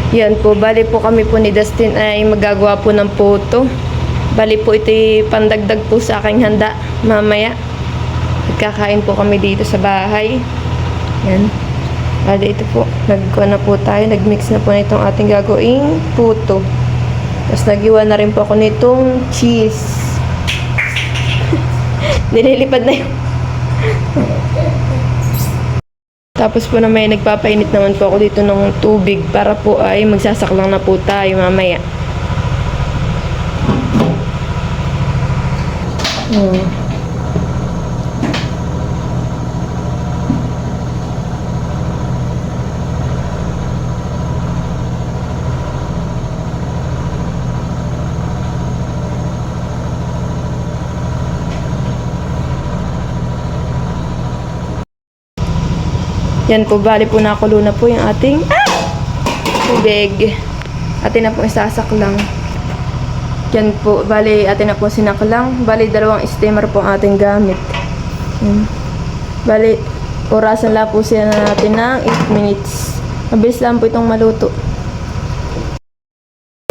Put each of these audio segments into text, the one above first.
Yan po, bali po kami po ni Dustin ay magagawa po ng photo. Bali po ito'y pandagdag po sa aking handa mamaya. Nagkakain po kami dito sa bahay. Yan. Bali ito po, nagkuha na po tayo, nagmix na po na itong ating gagawing photo. Tapos nagiwa na rin po ako nitong cheese. Nililipad na yun. Tapos po na may nagpapainit naman po ako dito ng tubig para po ay magsasaklang na po tayo mamaya. Yan po, bali po nakulo na po yung ating tubig. Atin na po isasaklang. Yan po, bali atin na po sinaklang. Bali 2 steamer po ang ating gamit. Yan. Bali, orasan lang po siya na natin ng 8 minutes. Mabilis lang po itong maluto.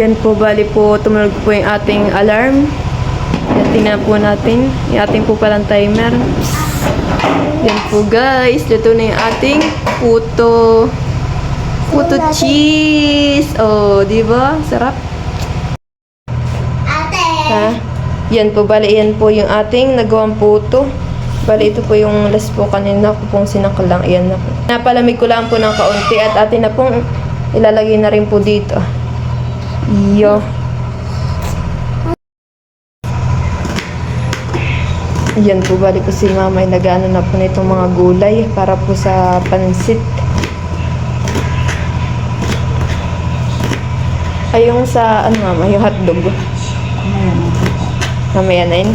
Yan po, bali po tumunog po yung ating alarm. Yan, tingnan po natin. Yung ating po palang timer. Yan po guys, luto na yung ating puto cheese. Oh, di ba? Sarap. Ate. Ha? Yan po, bali yan po yung ating nagawang puto. Bali ito po yung last po kanina ko pong sinaklang. Ayan na po. Napalamig ko lang po ng kaunti at atin na pong ilalagay na rin po dito. Iyo. Yan po, bali po si mama ay nag-ano na po nitong mga gulay para po sa pansit. Ay, yung sa, ano mama, yung hotdog. Mamaya na yun.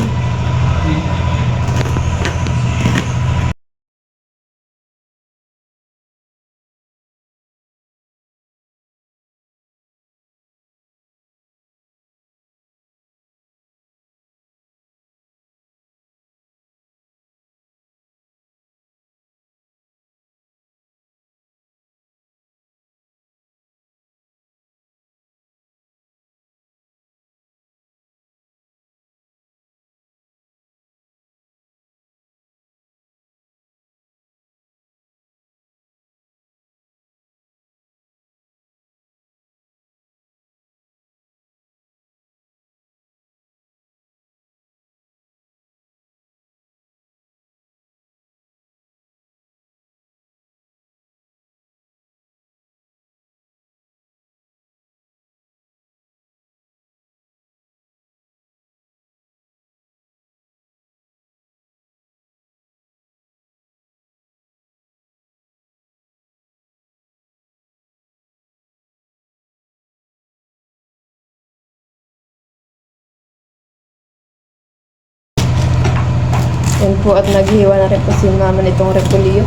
Yan po, at naghihiwa na rin po si mama nitong repolyo.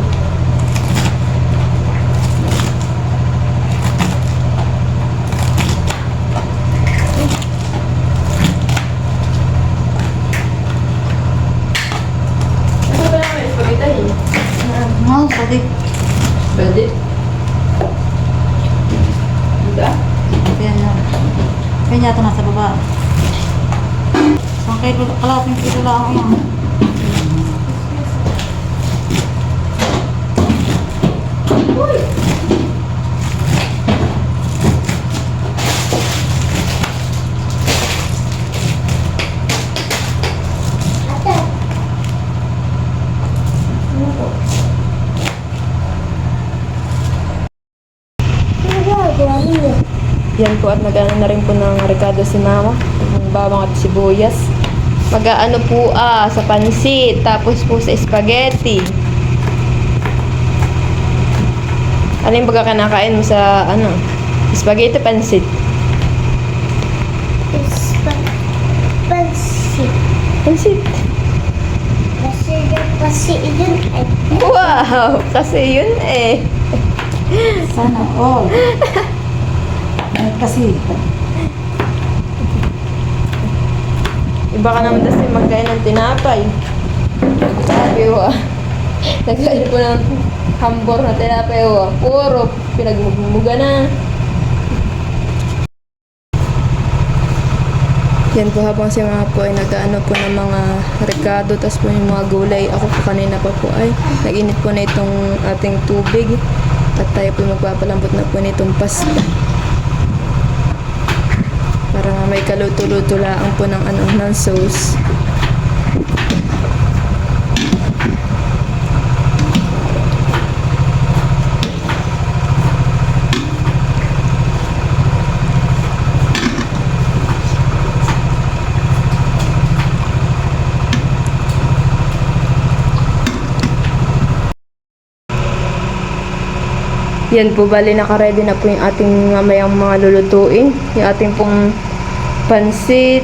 Ano ba naman yung spaghetti? Mau, pwede. Pwede. Diba? Yan na. Kanya ito nasa baba. Ang kilo, kalating kilo lang ako yan. Yan po, at nag-ano na rin po ng rekado si mama. Yung bawang at sibuyas. Mag-ano po sa pansit. Tapos po sa spaghetti. Ano yung baga kinakain mo sa ano? Spaghetti, pansit. Pansit. Pansit. Kasi yun ay. Wow! Kasi yun eh. Sana all. Kasi. Iba ka naman kasi magkain ng tinapay. Sabi ko nagkain po ng hambor na tinapay ko. Puro pinagmumuga na. Yan po habang si mama po ay nag-ano po ng mga rekado, tapos po yung mga gulay. Ako po kanina pa po ay nag-init po na itong ating tubig. At tayo po magpapalambot na po nitong pasta. Para nga may kaluto-luto lang po ng ano, ng sauce. Yan po, bali naka-ready na po yung ating mamayang mga lulutuin. Yung ating pong pansit.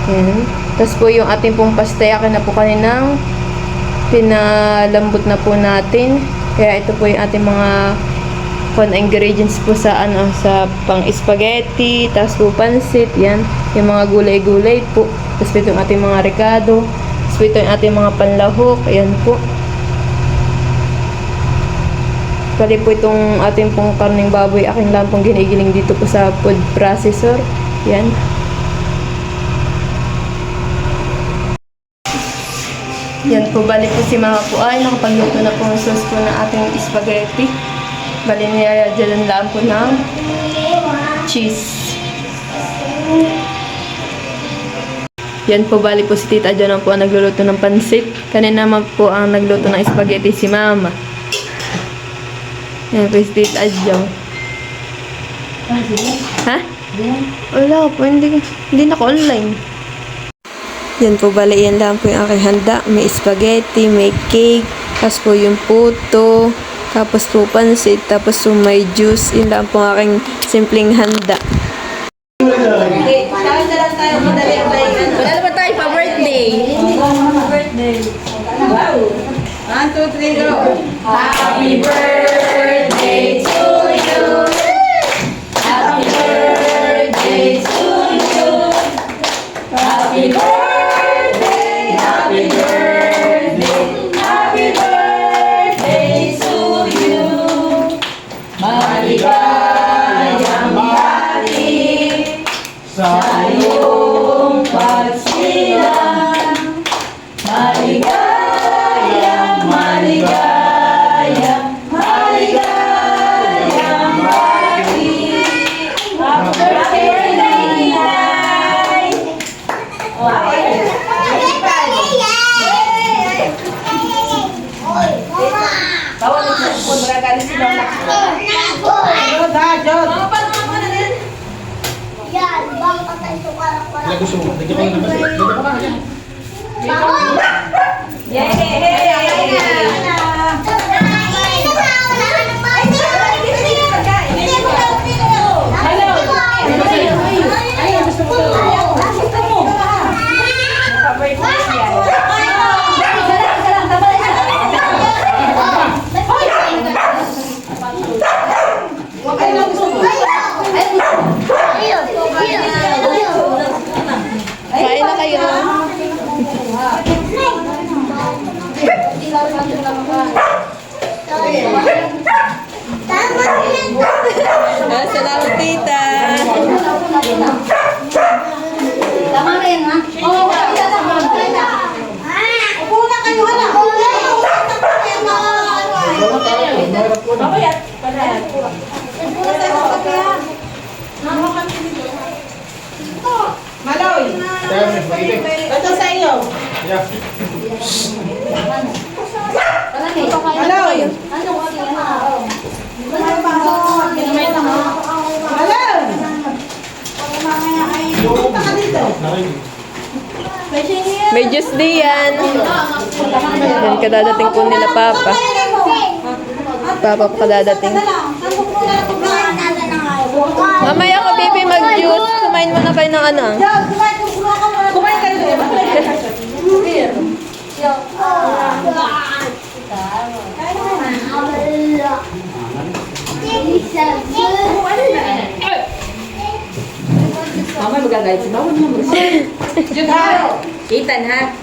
Yan. Tapos po yung ating pong pastayaki na po kaninang pinalambot na po natin. Kaya ito po yung ating mga ingredients po sa ano, sa pang spaghetti, tapos po pansit, yan. Yung mga gulay-gulay po. Tapos po ito yung ating mga rekado. Tapos po ito yung ating mga panlahok. Ayan po. Bali po itong ating pong karning baboy, aking lang pong ginigiling dito po sa food processor. Yan. Yan po, bali po si mama po ay nakapagluto na po ng sauce po ng ating spaghetti. Bali niya dyan lang po ng cheese. Yan po, bali po si Tita John po ang nagluluto ng pansit. Kanina naman po ang nagluto ng spaghetti si mama. Yan po si Tita John. Ha? Wala po, hindi naka-online. Yan po, bali yan lang po yung aking handa. May spaghetti, may cake, tapos po yung puto, tapos po pansit, tapos po may juice. Yan lang po ang aking simpleng handa. Wala naman tayo pa birthday. Birthday. Wow. 1, 2, 3, go. Happy birthday to you. Happy birthday to you. Happy birthday, happy birthday, happy birthday to you. Maligayang bati sa iyong pagsilang. Maligayang, maligayang, maligayang bati. Happy birthday, Nay! Bawal na sa phone, magagali si Lola. Kain na kayo. Salamat, Tita. Tama rin, ha? Oo, upo na kayo, hala. Maloy! Ito sa iyo. Maloy! Maloy! Punta ka dito. May juice din yan. Yan, kadadating po nila Papa. Papa po kadadating. Mamaya ko, baby, mag-juice. Kumain muna kayo ng ano. Kumain ka dito. Mamay magagayad si Bawal mo. Jud ha. Ethan ha?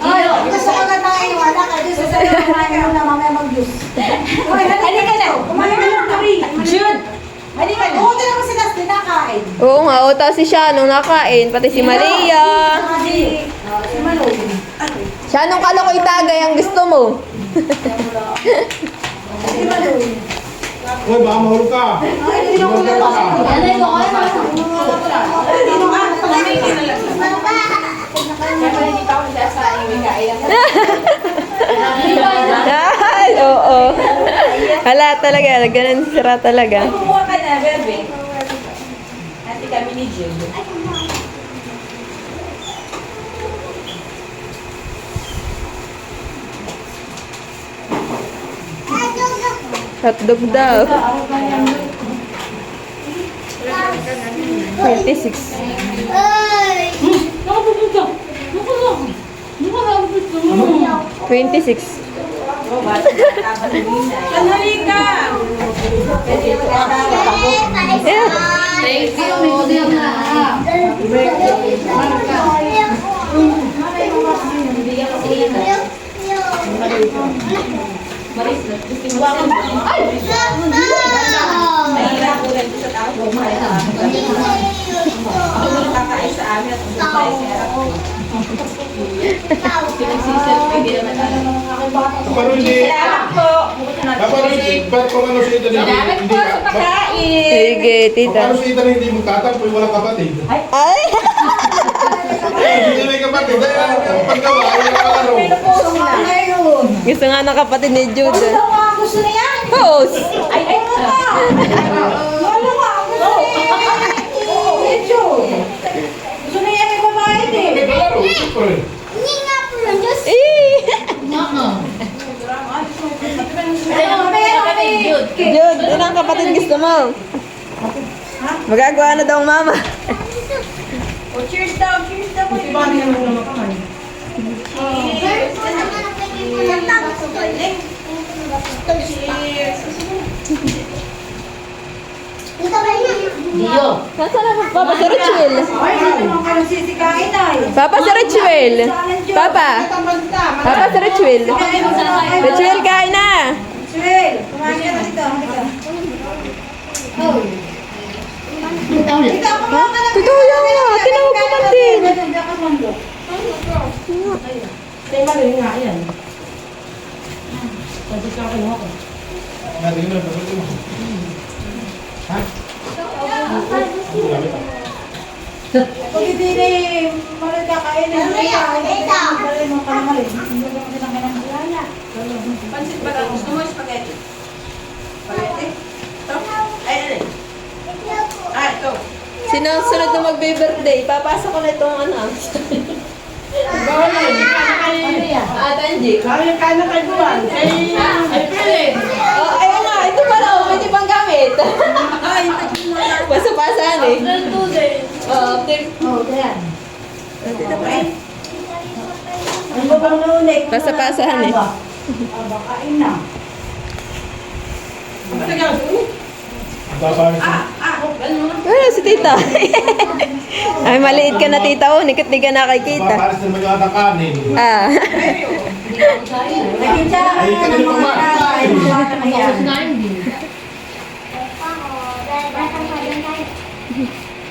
Gusto ko na tayo wala ka dito sa kumain ka na mamaya mag-juice. Hoy, halika na. Kumain ka na. Jude! Halika na. Oo, din naman si Dustin nakain. Oo nga, o tapos si Shanong nakain, pati si Maria. Si Maloy. Shanong kala ko itagay ang gusto mo. Si Maloy. Uy, baka mahulog ka. Ay, hindi ko na Mahulog ka. Dino nga. Ay, oo. Hala talaga, ganun sira talaga. Kumuha ka na, bebe. Ate kami ni Jill. Hotdog daw. 26. Nakapupunta. 26. Sandali ka! Mahirap po rin sa tao. Ang kakain sa amin at ang buhay sa harap ko. Paano hindi? Salamat po. Paano hindi? Ba't kung ano si Ethan hindi? Salamat po sa pagkain. Sige, tita. Paano si Ethan hindi magtatampo yung walang kapatid? Ay! Hindi may kapatid. Dahil ang paggawa ay nakalaro. Ngayon. Gusto nga ng kapatid ni Jude. Wala ko ang gusto niya. Host! Ay, ay. Wala ko ang gusto niya. Medyo. Gusto niya may babae din. May kalaro. Siyempre. Eh! Jude, ilang kapatid gusto mo? Magagawa na daw ang mama. Oh, cheers daw, cheers daw. Nasaan na Papa si Richel? Ay, hindi naman ka nasisikain ay. Papa si Richel. Papa. Papa si Richel. Richel, kain na. Suel, kumain ka na dito. Halika. Ikaw, kumain ka na. Totoo yan nga. Tinawag ko man din. Natin na, kapatid mo. Ha? Pag hindi na malit kakainin, hindi ka. Malit mo ka na malit. Hindi mo kinakain ng bulala. Pansit ba lang? Gusto mo spaghetti? Spaghetti? Ito? Ay, ano? Ah, ito. Sino ang sunod na magbe-birthday? Papasok ko na itong ano. Ah, Tanji. Kaya ka na kay Buwan. Oh, ayun nga. Ito pala. Oh, pwede pang gamit. Pasa-pasahan eh. Oh, after. Oh, yan. Ano ba bang naunik? Pasa-pasahan eh. Aba, kain na. Babalik. Wala si tita. Ay, maliit ka na tita. Oh, nikit di ka nakikita. Papalis na mga ng kanin. Ah. Naging siya. Ay, kanina pa ba?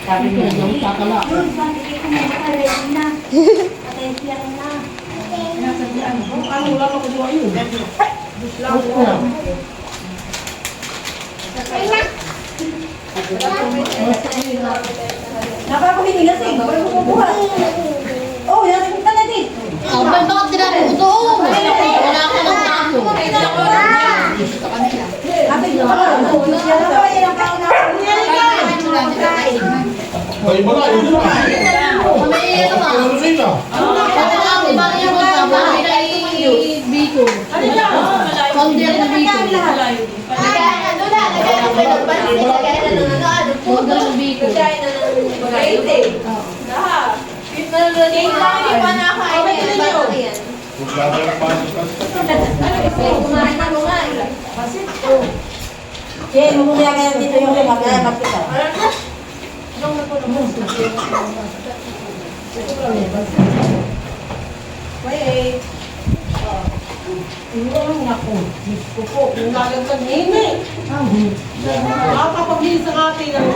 Sabi niya, yung kakala. Yun, hindi ko magkakaroon na. Patay siya na. Ano, wala ko doon yun. Napapahinigas eh. Wala ko mabuhat. Oh, yan ka na din. Bakit tinapos ko? Wala ka ng taso. Ate, yan na ba? Yan ang kaunawin niya. Ay, wala. Yun na. May ano ba? Ano sila? Bakit lang, di ba yung sa bahay na Bicol? Founder na Bicol. Founder na Bicol. Maglaro ng pasok. Eh, mamumaya kaya dito yung lima. Kaya magkita. Wait. Iyon ako. Diyos ko po. Yung lalagdag nini. Makakapagbilis ang atin ng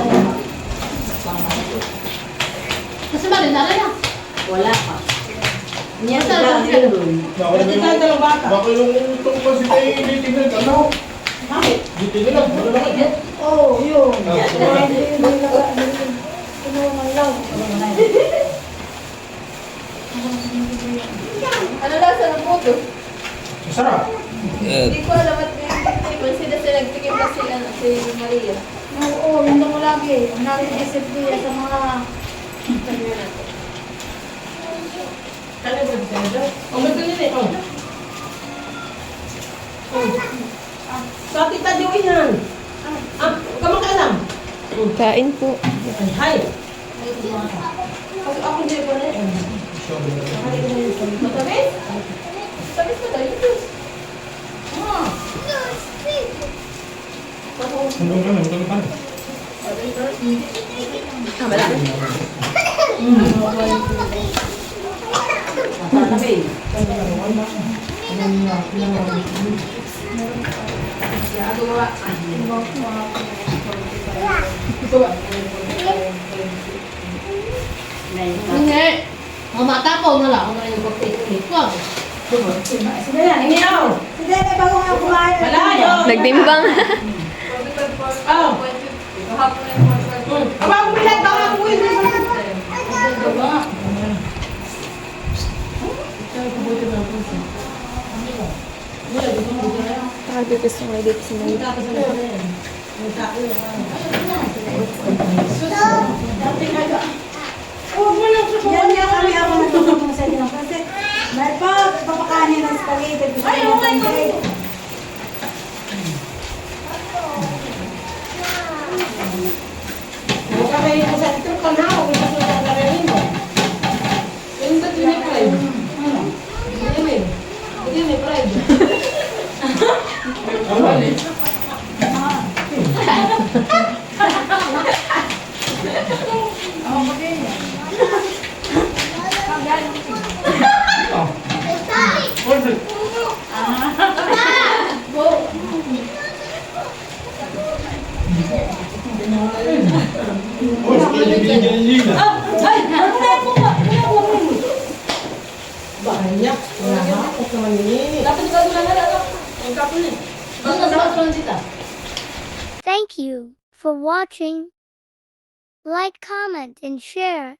Kasi ba rin na? Wala pa. Niya Basta sila lang sila. doon. Pwede tayo dalawang bata. Baka yung itong kasi tayo titignan, ano? Bakit? Titignan, ano naman yan? Oo, yun. Ano lasa ng puto? Masarap. Hindi ko alam at may sila nagtikim na sila si Maria. Oo, yun lang mo lagi. Ang nag-isip niya sa mga... Kaya ba dito? O, may ganyan eh. Oh. Sa tita Joey yan. Kamang kailang? Kain po. Hay. Ako hindi po na. Matamis? Matamis ka tayo. Hanggang kami, hanggang kami. Sabi. Hindi. Mga mata ko na lang. Ang mga pag-tiktik ko. Inyaw. Malayo. Nagdimbang. Oh. Aba, kumilat. Baka kumilat. Nakadito sa mga dito sa mga. Yan nga kami ako natutulong sa inyo. Kasi, may papakanin ng spaghetti. Gusto Ay, ko okay, ng okay. spaghetti. Kakain ko sa ito, kanaw. Ito sa kakainin mo. Yung sa tinig ko eh. Hindi may pride. Order. Oh, sige, binigyan ni Lina. Banyak. Wala na ako sa manini. Dapat ka doon na lang. Ang kapon eh. Basta sa transita. Thank you for watching. Like, comment, and share.